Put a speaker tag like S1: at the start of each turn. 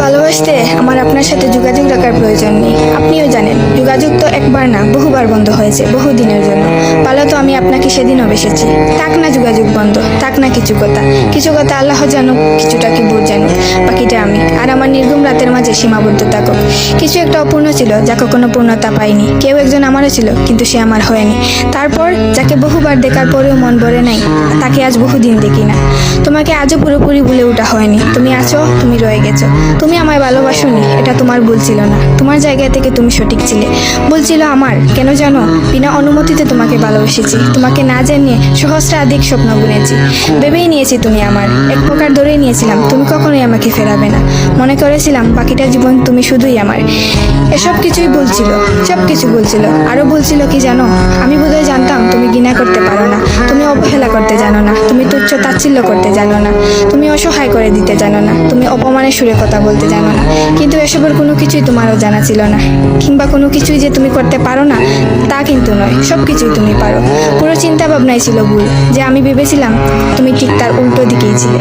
S1: ভালোবাসতে আমার আপনার সাথে যোগাযোগ রাখার প্রয়োজন নেই। আপনিও জানেন যোগাযোগ তো একবার না বহুবার বন্ধ হয়েছে বহুদিনের জন্য। পালো তো আমি আপনাকে সেদিনও বেসেছি। থাক না যোগাযোগ বন্ধ, থাক না কিছু কথা আল্লাহ জানুক, কিছুটা কি বোধ জানুক, বাকিটা আমি আর আমার নির্ঘুম রাতের মাঝে সীমাবদ্ধ থাকুক। কিছু একটা অপূর্ণ ছিল যা কখনো পূর্ণতা পায়নি। কেউ একজন আমারও ছিল কিন্তু সে আমার হয়নি। তারপর যাকে বহুবার দেখার পরেও মন ভরে নাই, তাকে আজ বহুদিন দেখি না। তোমাকে আজও পুরোপুরি ভুলে ওঠা হয়নি। তুমি আছো, তুমি রয়ে গেছো। তুমি আমায় ভালোবাসোনি, এটা তোমার ভুল ছিল না। তোমার জায়গা থেকে তুমি সঠিক ছিলে। ভুল ছিল আমার। কেন জানো? বিনা অনুমতিতে তোমাকে ভালোবেসেছি। তোমাকে না জানিয়ে সহস্রাধিক স্বপ্ন বুনেছি। ভেবেই নিয়েছি তুমি আমার, এক প্রকার ধরেই নিয়েছিলাম তুমি কখনোই আমাকে ফেরাবে না। মনে করেছিলাম বাকিটা জীবন তুমি শুধুই আমার। এসব কিছুই ভুল ছিল, সব কিছু ভুল ছিল। আরো ভুল ছিল কি জানো? আমি বোধহয় জানতাম তুমি ঘৃণা করতে পারো না, তুমি অবহেলা করতে জানো না, তুমি তুচ্ছ তাচ্ছিল্য করতে জানো না, তুমি অসহায় করে দিতে জানো না, তুমি অপমানের সুরে কথা বলতে জানো না। কিন্তু এসবের কোনো কিছুই তোমারও জানা ছিল না, কিংবা কোনো কিছুই যে তুমি করতে পারো না তা কিন্তু নয়। সব কিছুই তুমি পারো। পুরো চিন্তা ভাবনাই ছিল ভুল, যে আমি ভেবেছিলাম তুমি ঠিক তার উল্টো দিকেই ছিলে।